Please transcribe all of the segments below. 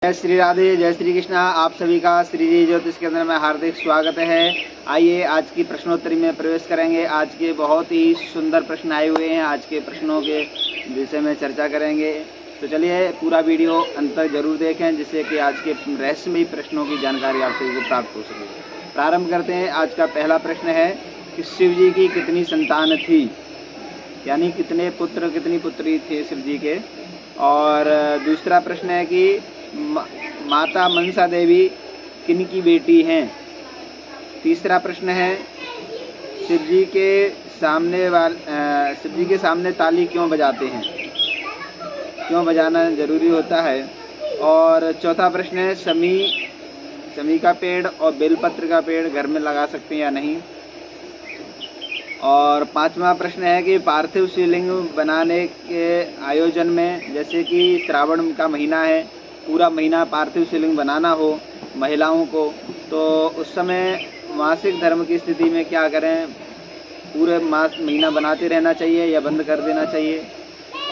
जय श्री राधे, जय श्री कृष्णा। आप सभी का श्री जी ज्योतिष केंद्र में हार्दिक स्वागत है। आइए आज की प्रश्नोत्तरी में प्रवेश करेंगे। आज के बहुत ही सुंदर प्रश्न आए हुए हैं। आज के प्रश्नों के विषय में चर्चा करेंगे। तो चलिए पूरा वीडियो अंत तक जरूर देखें, जिससे कि आज के रहस्यमयी प्रश्नों की जानकारी आप सभी को प्राप्त हो सके। प्रारंभ करते हैं। आज का पहला प्रश्न है कि शिव जी की कितनी संतान थी, यानी कितने पुत्र कितनी पुत्री थे शिव जी के। और दूसरा प्रश्न है कि माता मनसा देवी किन की बेटी हैं। तीसरा प्रश्न है शिव जी के सामने ताली क्यों बजाते हैं, क्यों बजाना जरूरी होता है। और चौथा प्रश्न है शमी का पेड़ और बेलपत्र का पेड़ घर में लगा सकते हैं या नहीं। और पांचवा प्रश्न है कि पार्थिव शिवलिंग बनाने के आयोजन में, जैसे कि श्रावण का महीना है, पूरा महीना पार्थिव शिवलिंग बनाना हो महिलाओं को, तो उस समय मासिक धर्म की स्थिति में क्या करें, पूरे महीना बनाते रहना चाहिए या बंद कर देना चाहिए।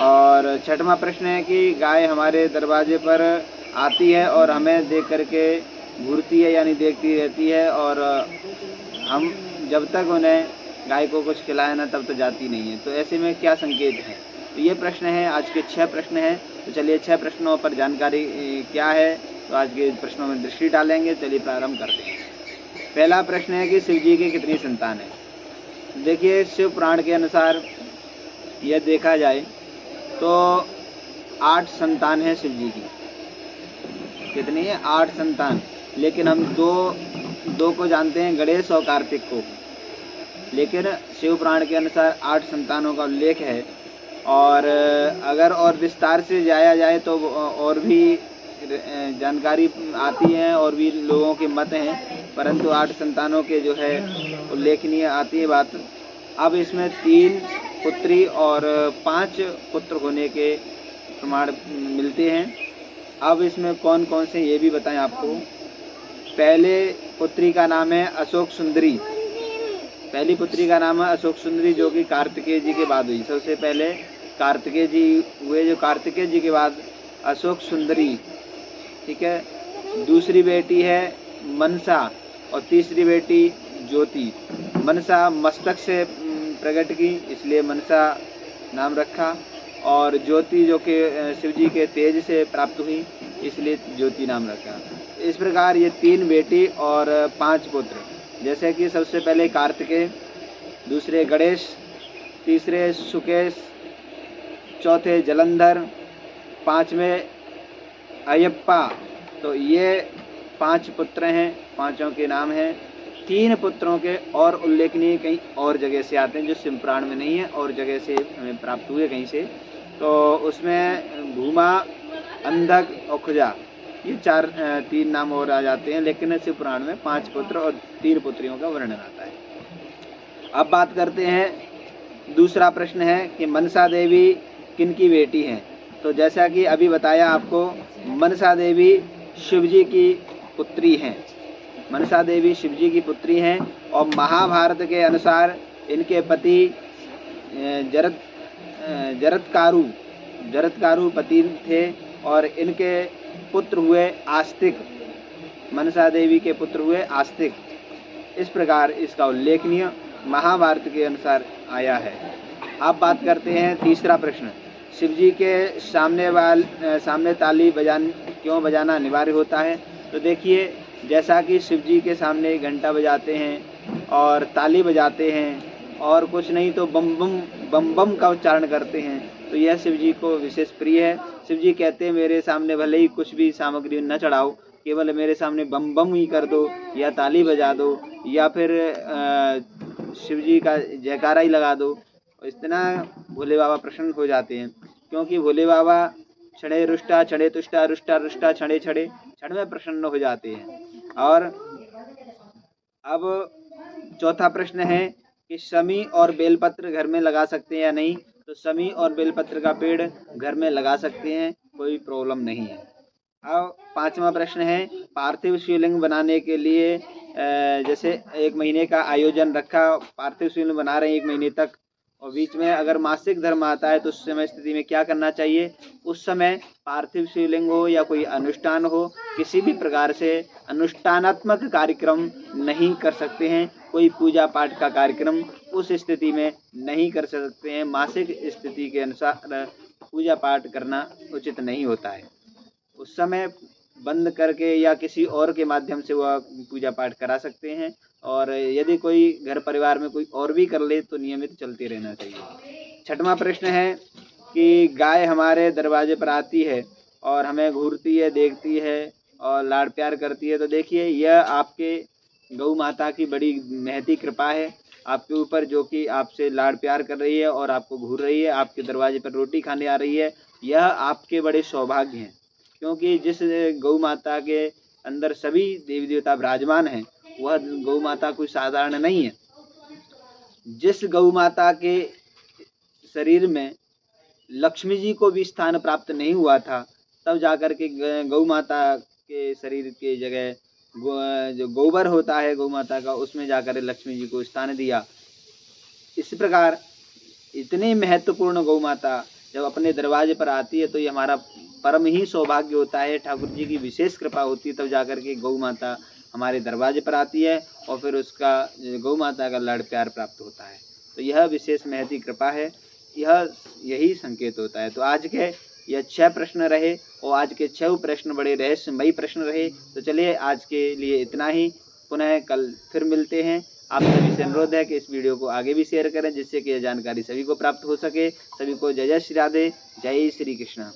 और छठवां प्रश्न है कि गाय हमारे दरवाजे पर आती है और हमें देख करके घूरती है, यानी देखती रहती है, और हम जब तक उन्हें गाय को कुछ खिलाए ना तब तो जाती नहीं है। तो ऐसे में क्या संकेत है। तो ये प्रश्न है, आज के 6 प्रश्न हैं। तो चलिए 6 प्रश्नों पर जानकारी क्या है, तो आज के प्रश्नों में दृष्टि डालेंगे। चलिए प्रारंभ करते हैं। पहला प्रश्न है कि शिव जी की कितनी संतान है। देखिए शिव पुराण के अनुसार यह देखा जाए तो 8 संतान है शिव जी की। कितनी है? 8 संतान। लेकिन हम दो को जानते हैं, गणेश और कार्तिक को। लेकिन शिव पुराण के अनुसार 8 संतानों का उल्लेख है। और अगर और विस्तार से जाया जाए तो और भी जानकारी आती है और भी लोगों के मत हैं, परंतु 8 संतानों के जो है उल्लेखनीय आती है बात। अब इसमें 3 पुत्री और 5 पुत्र होने के प्रमाण मिलते हैं। अब इसमें कौन कौन से ये भी बताएं आपको। पहले पुत्री का नाम है अशोक सुंदरी। पहली पुत्री का नाम है अशोक सुंदरी, जो कि कार्तिकेय जी के बाद हुई। सबसे पहले कार्तिकेय जी हुए, जो कार्तिकेय जी के बाद अशोक सुंदरी, ठीक है। दूसरी बेटी है मनसा और तीसरी बेटी ज्योति। मनसा मस्तक से प्रकट की, इसलिए मनसा नाम रखा। और ज्योति जो कि शिव जी के तेज से प्राप्त हुई, इसलिए ज्योति नाम रखा। इस प्रकार ये 3 बेटी और 5 पुत्र, जैसे कि सबसे पहले कार्तिकेय, दूसरे गणेश, तीसरे सुकेश, चौथे जलंधर, 5वें अयप्पा। तो ये 5 पुत्र हैं, 5ों के नाम हैं। 3 पुत्रों के और उल्लेखनीय कहीं और जगह से आते हैं, जो शिव पुराण में नहीं है, और जगह से हमें प्राप्त हुए कहीं से। तो उसमें भूमा, अंधक और खुजा, ये 3 नाम और आ जाते हैं। लेकिन शिव पुराण में 5 पुत्र और 3 पुत्रियों का वर्णन आता है। अब बात करते हैं। दूसरा प्रश्न है कि मनसा देवी किन की बेटी हैं। तो जैसा कि अभी बताया आपको, मनसा देवी शिव जी की पुत्री हैं। मनसा देवी शिव जी की पुत्री हैं। और महाभारत के अनुसार इनके पति जरत्कारु पति थे, और इनके पुत्र हुए आस्तिक। मनसा देवी के पुत्र हुए आस्तिक। इस प्रकार इसका उल्लेखनीय महाभारत के अनुसार आया है। अब बात करते हैं तीसरा प्रश्न। शिव जी के सामने ताली क्यों बजाना अनिवार्य होता है। तो देखिए, जैसा कि शिव जी के सामने घंटा बजाते हैं और ताली बजाते हैं, और कुछ नहीं तो बम बम का उच्चारण करते हैं, तो यह शिव जी को विशेष प्रिय है। शिव जी कहते हैं मेरे सामने भले ही कुछ भी सामग्री न चढ़ाओ, केवल मेरे सामने बम बम ही कर दो, या ताली बजा दो, या फिर शिव जी का जयकारा ही लगा दो। इतना भोले बाबा प्रसन्न हो जाते हैं, क्योंकि भोले बाबा क्षणे रुष्टा क्षणे तुष्टा रुष्टा रुष्टा क्षणे क्षणे क्षण में प्रसन्न हो जाते हैं। और अब चौथा प्रश्न है कि शमी और बेलपत्र घर में लगा सकते हैं या नहीं। तो शमी और बेलपत्र का पेड़ घर में लगा सकते हैं, कोई प्रॉब्लम नहीं है। अब 5वां प्रश्न है, पार्थिव शिवलिंग बनाने के लिए जैसे 1 महीने का आयोजन रखा, पार्थिव शिवलिंग बना रहे हैं 1 महीने तक, और बीच में अगर मासिक धर्म आता है तो उस समय स्थिति में क्या करना चाहिए? उस समय पार्थिव शिवलिंग हो या कोई अनुष्ठान हो, किसी भी प्रकार से अनुष्ठानात्मक कार्यक्रम नहीं कर सकते हैं। कोई पूजा पाठ का कार्यक्रम उस स्थिति में नहीं कर सकते हैं। मासिक स्थिति के अनुसार पूजा पाठ करना उचित नहीं होता है। उस समय बंद करके या किसी और के माध्यम से वह पूजा पाठ करा सकते हैं। और यदि कोई घर परिवार में कोई और भी कर ले तो नियमित चलते रहना चाहिए। छठवां प्रश्न है कि गाय हमारे दरवाजे पर आती है और हमें घूरती है, देखती है और लाड प्यार करती है। तो देखिए, यह आपके गौ माता की बड़ी महती कृपा है आपके ऊपर, जो कि आपसे लाड प्यार कर रही है और आपको घूर रही है, आपके दरवाजे पर रोटी खाने आ रही है। यह आपके बड़े सौभाग्य हैं, क्योंकि जिस गौ माता के अंदर सभी देवी देवता विराजमान हैं, वह गौ माता कोई साधारण नहीं है। जिस गौ माता के शरीर में लक्ष्मी जी को भी स्थान प्राप्त नहीं हुआ था, तब जाकर के गौ माता के शरीर के जगह जो गोबर होता है गौ माता का, उसमें जाकर लक्ष्मी जी को स्थान दिया। इस प्रकार इतनी महत्वपूर्ण गौ माता जब अपने दरवाजे पर आती है तो ये हमारा परम ही सौभाग्य होता है। ठाकुर जी की विशेष कृपा होती है, तब जाकर के गौ माता हमारे दरवाजे पर आती है और फिर उसका गौ माता का लाड़ प्यार प्राप्त होता है। तो यह विशेष महती कृपा है, यही संकेत होता है। तो आज के यह 6 प्रश्न रहे और आज के 6 प्रश्न बड़े रहस्यमयी प्रश्न रहे। तो चलिए आज के लिए इतना ही, पुनः कल फिर मिलते हैं। आप सभी से अनुरोध है कि इस वीडियो को आगे भी शेयर करें, जिससे कि यह जानकारी सभी को प्राप्त हो सके। सभी को जय जय श्री राधे, जय श्री कृष्ण।